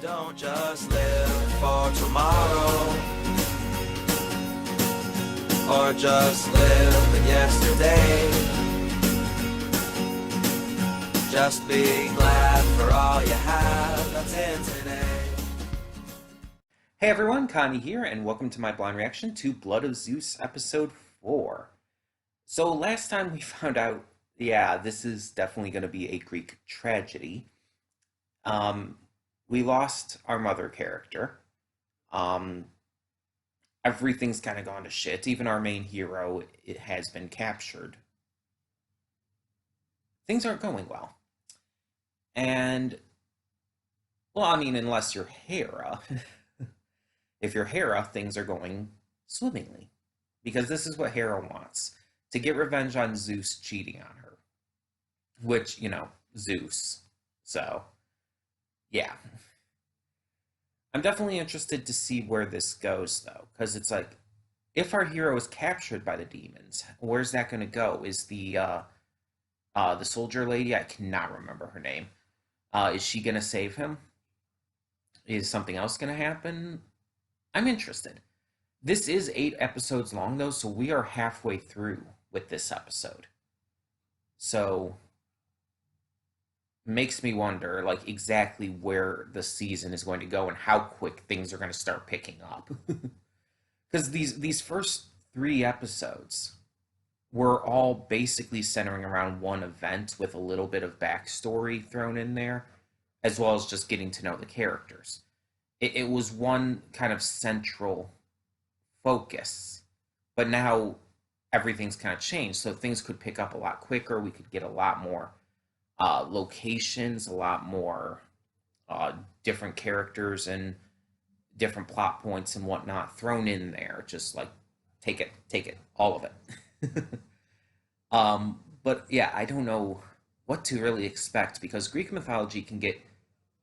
Don't just live for tomorrow, or just live in yesterday. Just be glad for all you have that's in today. Hey everyone, Connie here, and welcome to my blind reaction to Blood of Zeus Episode 4. So last time we found out, this is definitely going to be a Greek tragedy. We lost our mother character. Everything's kind of gone to shit. Even our main hero, it has been captured. Things aren't going well. And, well, I mean, unless you're Hera. If you're Hera, things are going swimmingly. Because this is what Hera wants. To get revenge on Zeus cheating on her. Which, Zeus. So, yeah. I'm definitely interested to see where this goes, though. Because it's like, if our hero is captured by the demons, where's that going to go? Is the soldier lady, I cannot remember her name, is she going to save him? Is something else going to happen? I'm interested. This is 8 episodes long, though, so we are halfway through with this episode. So, makes me wonder, like, exactly where the season is going to go and how quick things are going to start picking up. Because these first 3 episodes were all basically centering around one event with a little bit of backstory thrown in there, as well as just getting to know the characters. It was one kind of central focus, but now everything's kind of changed, so things could pick up a lot quicker. We could get a lot more locations, a lot more different characters and different plot points and whatnot thrown in there. Just like, take it, all of it. But yeah, I don't know what to really expect, because Greek mythology can get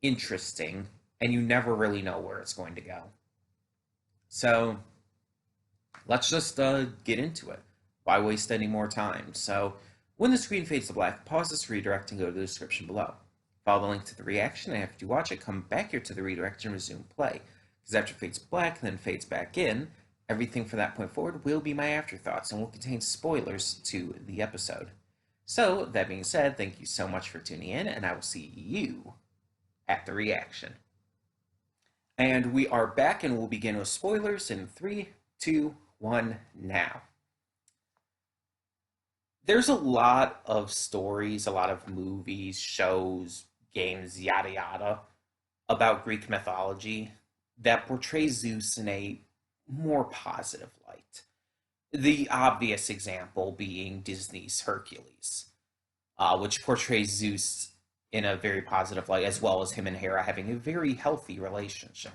interesting and you never really know where it's going to go. So let's just get into it. Why waste any more time? So when the screen fades to black, pause this redirect and go to the description below. Follow the link to the reaction, and after you watch it, come back here to the redirect and resume play. Because after it fades black and then fades back in, everything from that point forward will be my afterthoughts and will contain spoilers to the episode. So, that being said, thank you so much for tuning in, and I will see you at the reaction. And we are back, and we'll begin with spoilers in 3, 2, 1, now. There's a lot of stories, a lot of movies, shows, games, yada yada, about Greek mythology that portray Zeus in a more positive light. The obvious example being Disney's Hercules, which portrays Zeus in a very positive light, as well as him and Hera having a very healthy relationship.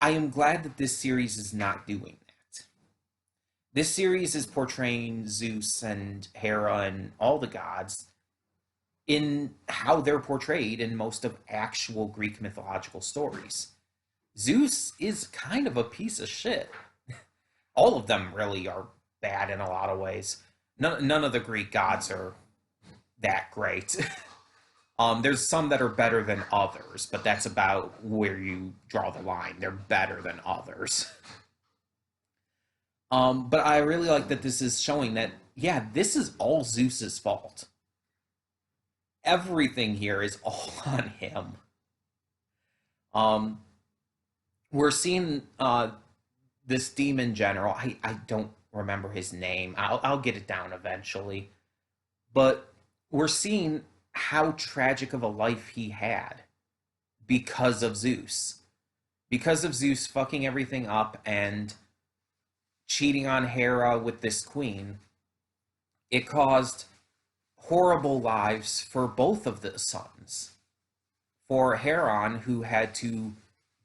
I am glad that this series is not doing that. This series is portraying Zeus and Hera and all the gods in how they're portrayed in most of actual Greek mythological stories. Zeus is kind of a piece of shit. All of them really are bad in a lot of ways. None of the Greek gods are that great. There's some that are better than others, but that's about where you draw the line. They're better than others. But I really like that this is showing that, yeah, this is all Zeus's fault. Everything here is all on him. We're seeing this demon general. I don't remember his name. I'll get it down eventually. But we're seeing how tragic of a life he had because of Zeus. Because of Zeus fucking everything up and cheating on Hera with this queen, it caused horrible lives for both of the sons. For Heron, who had to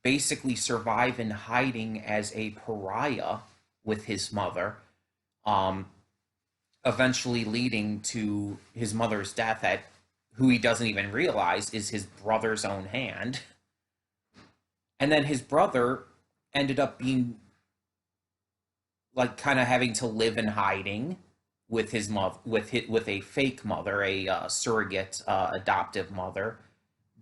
basically survive in hiding as a pariah with his mother, eventually leading to his mother's death, at who he doesn't even realize is his brother's own hand. And then his brother ended up being like kind of having to live in hiding with his mother, with a fake mother, a surrogate adoptive mother,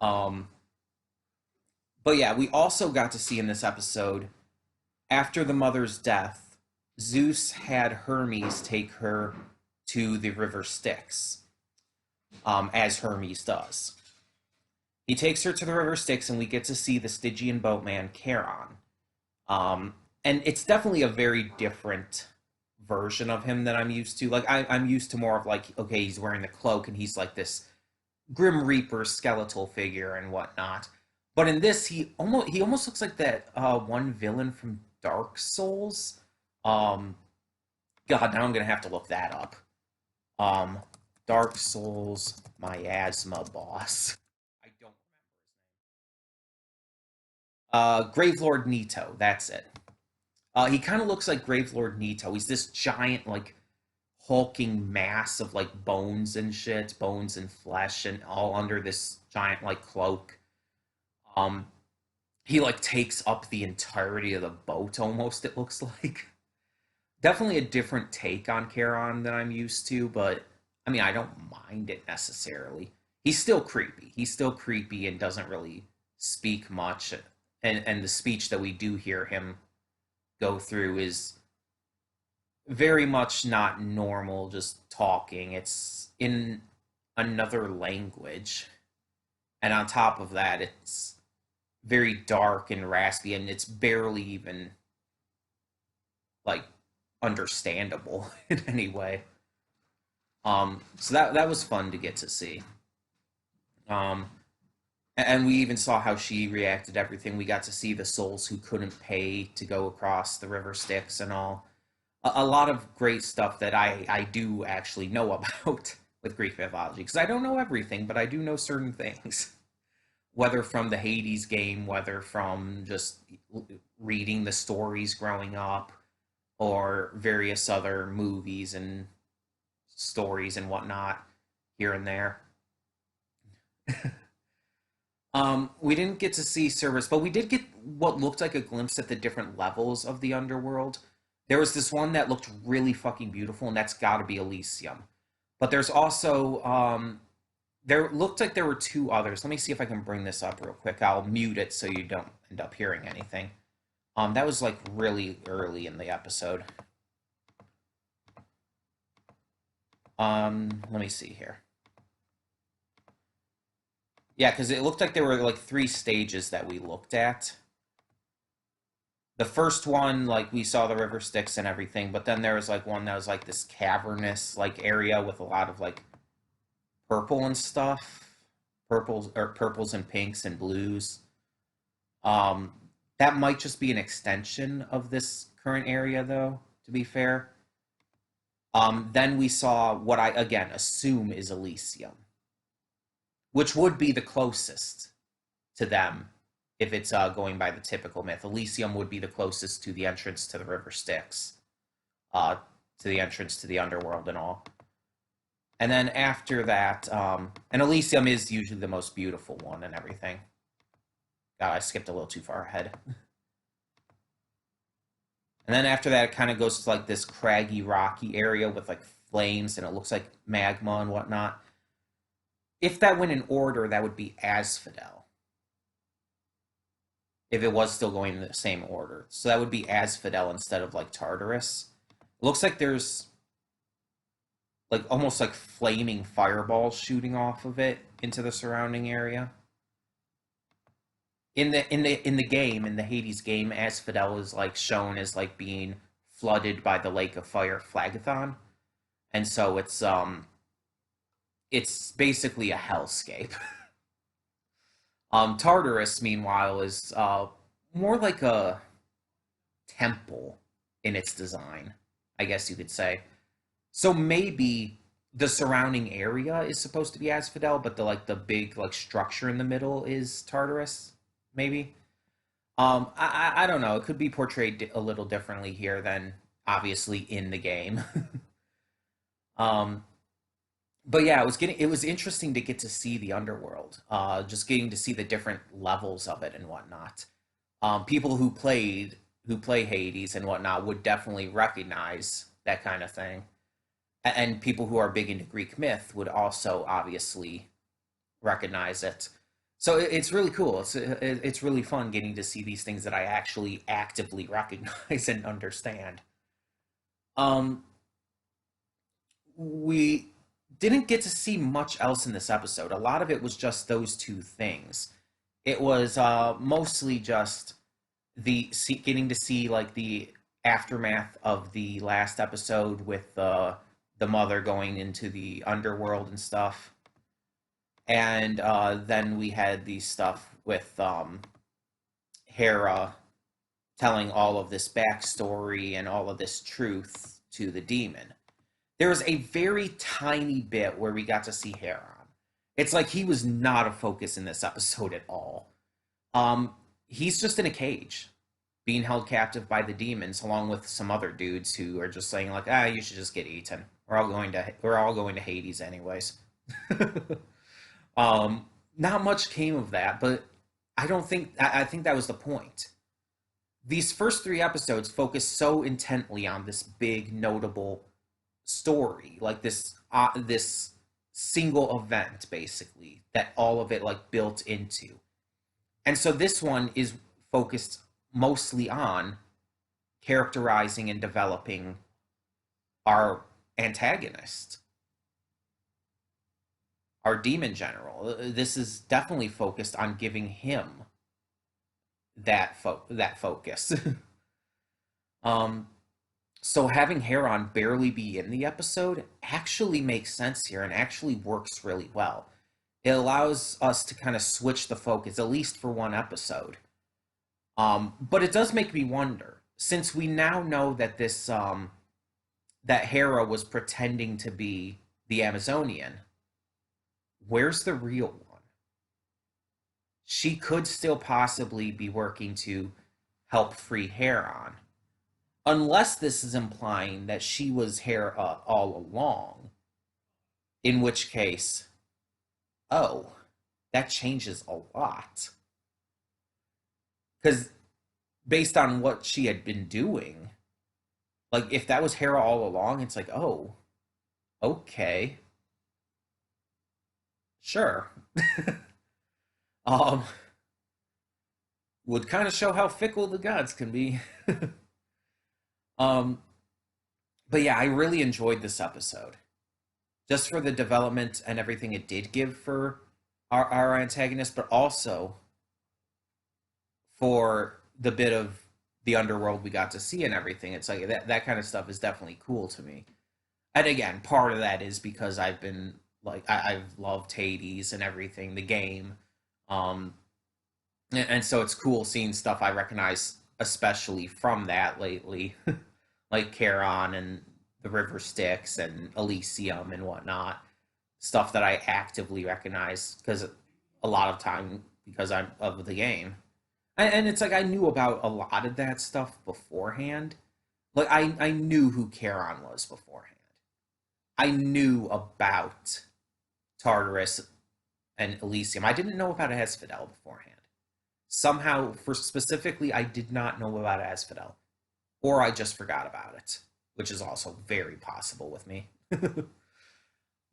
Um, but yeah, we also got to see in this episode, after the mother's death, Zeus had Hermes take her to the river Styx, as Hermes does. He takes her to the river Styx, and we get to see the Stygian boatman Charon. Um, and it's definitely a very different version of him than I'm used to. Like I'm used to more of like, okay, he's wearing the cloak and he's like this Grim Reaper skeletal figure and whatnot. But in this, he almost looks like that one villain from Dark Souls. Um, God, now I'm gonna have to look that up. Um, Dark Souls miasma boss. I don't remember his name. Gravelord Nito. That's it. He kind of looks like Gravelord Nito. He's this giant, like, hulking mass of like bones and shit, bones and flesh, and all under this giant like cloak. Um, he like takes up the entirety of the boat almost. It looks like definitely a different take on Charon than I'm used to, but I mean I don't mind it necessarily. He's still creepy. He's still creepy and doesn't really speak much. And the speech that we do hear him go through is very much not normal, just talking. It's in another language. And on top of that, it's very dark and raspy, and it's barely even like understandable in any way. So that was fun to get to see. Um, and we even saw how she reacted to everything. We got to see the souls who couldn't pay to go across the river Styx and all. A lot of great stuff that I do actually know about with Greek mythology, because I don't know everything, but I do know certain things, whether from the Hades game, whether from just reading the stories growing up, or various other movies and stories and whatnot here and there. We didn't get to see Cerberus, but we did get what looked like a glimpse at the different levels of the underworld. There was this one that looked really fucking beautiful, and that's got to be Elysium. But there's also there looked like there were two others. Let me see if I can bring this up real quick. I'll mute it so you don't end up hearing anything. That was like really early in the episode. Let me see here. Yeah, because it looked like there were like three stages that we looked at. The first one, like we saw the river Styx and everything, but then there was like one that was like this cavernous like area with a lot of like purple and stuff, purples and pinks and blues. Um, that might just be an extension of this current area, though. To be fair, then we saw what I again assume is Elysium, which would be the closest to them if it's going by the typical myth. Elysium would be the closest to the entrance to the river Styx, uh, to the entrance to the underworld and all. And then after that, and Elysium is usually the most beautiful one and everything. God, I skipped a little too far ahead. And then after that, it kind of goes to like this craggy, rocky area with like flames, and it looks like magma and whatnot. If that went in order, that would be Asphodel. If it was still going in the same order. So that would be Asphodel instead of like Tartarus. It looks like there's like almost like flaming fireballs shooting off of it into the surrounding area. In the game, in the Hades game, Asphodel is like shown as like being flooded by the lake of fire Phlegethon. And so it's basically a hellscape. Tartarus, meanwhile, is more like a temple in its design, I guess you could say. So maybe the surrounding area is supposed to be Asphodel, but the big like structure in the middle is Tartarus, maybe. I don't know. It could be portrayed a little differently here than obviously in the game. um, but yeah, it was interesting to get to see the underworld. Just getting to see the different levels of it and whatnot. People who play Hades and whatnot would definitely recognize that kind of thing, and people who are big into Greek myth would also obviously recognize it. So it's really cool. It's really fun getting to see these things that I actually actively recognize and understand. Um, we didn't get to see much else in this episode. A lot of it was just those two things. It was mostly just getting to see like the aftermath of the last episode with the mother going into the underworld and stuff, and then we had the stuff with Hera telling all of this backstory and all of this truth to the demon. There was a very tiny bit where we got to see Heron. It's like he was not a focus in this episode at all. He's just in a cage, being held captive by the demons, along with some other dudes who are just saying like, "Ah, you should just get eaten. We're all going to Hades anyways." Not much came of that, but I think that was the point. These first three episodes focus so intently on this big notable story, like this single event basically that all of it like built into. And so this one is focused mostly on characterizing and developing our antagonist, our demon general. This is definitely focused on giving him that focus. um so having Heron barely be in the episode actually makes sense here and actually works really well. It allows us to kind of switch the focus, at least for one episode. But it does make me wonder, since we now know that that Hera was pretending to be the Amazonian, where's the real one? She could still possibly be working to help free Heron, unless this is implying that she was Hera all along, in which case, oh, that changes a lot. Because based on what she had been doing, like if that was Hera all along, it's like, oh, okay, sure. um, would kind of show how fickle the gods can be. um, but yeah, I really enjoyed this episode just for the development and everything it did give for our antagonist, but also for the bit of the underworld we got to see and everything. It's like that kind of stuff is definitely cool to me. And again, part of that is because I've been like I've loved Hades and everything, the game. Um and so it's cool seeing stuff I recognize especially from that lately. Like Charon and the River Styx and Elysium and whatnot. Stuff that I actively recognize because a lot of time because I'm of the game. And it's like I knew about a lot of that stuff beforehand. Like I knew who Charon was beforehand. I knew about Tartarus and Elysium. I didn't know about Asphodel beforehand. Somehow, for specifically, I did not know about Asphodel, or I just forgot about it, which is also very possible with me.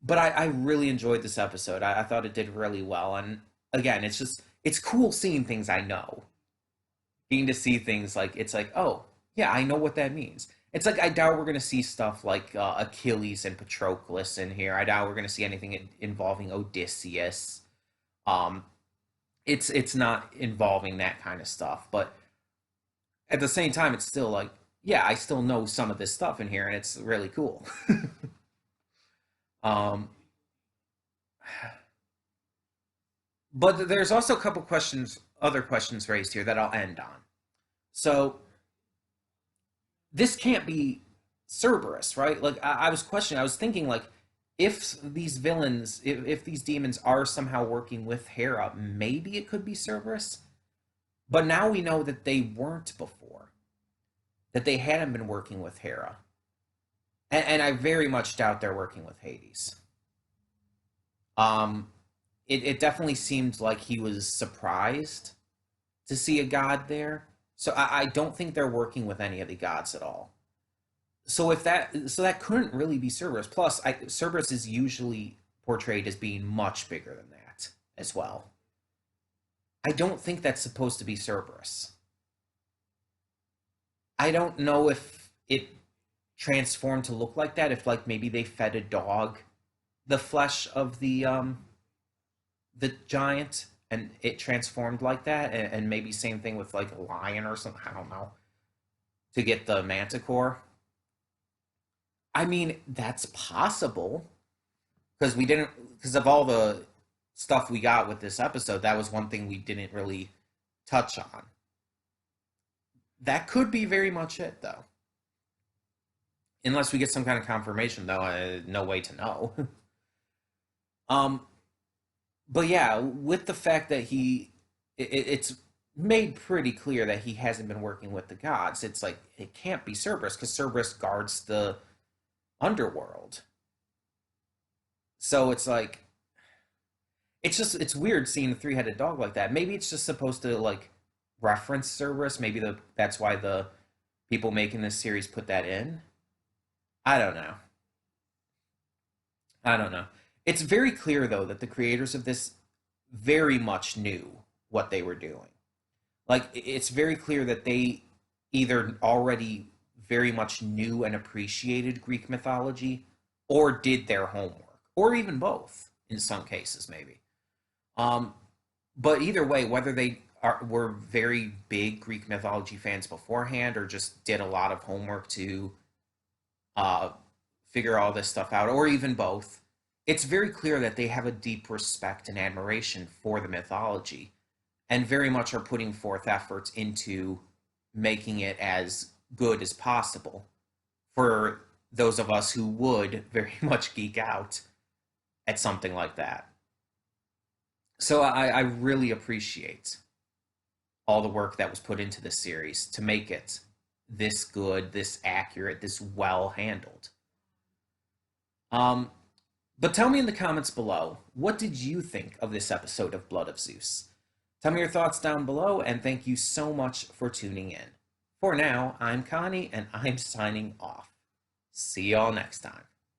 But I really enjoyed this episode. I thought it did really well, and again, it's cool seeing things I know, getting to see things like it's like, oh yeah, I know what that means. It's like I doubt we're gonna see stuff like Achilles and Patroclus in here. I doubt we're gonna see anything involving Odysseus. Um, it's not involving that kind of stuff, but at the same time, it's still like, yeah, I still know some of this stuff in here, and it's really cool. um, but there's also a couple questions, other questions raised here that I'll end on. So this can't be Cerberus, right? Like I was questioning, I was thinking like if these villains, if these demons are somehow working with Hera, maybe it could be Cerberus. But now we know that they weren't before, that they hadn't been working with Hera. And I very much doubt they're working with Hades. Um, it definitely seemed like he was surprised to see a god there. So I don't think they're working with any of the gods at all. So that couldn't really be Cerberus. Plus, Cerberus is usually portrayed as being much bigger than that as well. I don't think that's supposed to be Cerberus. I don't know if it transformed to look like that, if like maybe they fed a dog the flesh of the giant and it transformed like that, and maybe same thing with like a lion or something, I don't know, to get the manticore. I mean, that's possible because we didn't, because of all the stuff we got with this episode, that was one thing we didn't really touch on. That could be very much it, though. Unless we get some kind of confirmation, though, no way to know. um, but yeah, with the fact that it's made pretty clear that he hasn't been working with the gods. It's like it can't be Cerberus because Cerberus guards the underworld. So it's like it's weird seeing a three-headed dog like that. Maybe it's just supposed to like reference Cerberus. Maybe that's why the people making this series put that in. I don't know. I don't know. It's very clear though that the creators of this very much knew what they were doing. Like it's very clear that they either already very much knew and appreciated Greek mythology or did their homework or even both in some cases maybe. Um, but either way, whether were very big Greek mythology fans beforehand or just did a lot of homework to uh, figure all this stuff out, or even both, it's very clear that they have a deep respect and admiration for the mythology and very much are putting forth efforts into making it as good as possible for those of us who would very much geek out at something like that. So I really appreciate all the work that was put into this series to make it this good, this accurate, this well handled. Um, but tell me in the comments below, what did you think of this episode of Blood of Zeus? Tell me your thoughts down below, and thank you so much for tuning in. For now, I'm Connie, and I'm signing off. See y'all next time.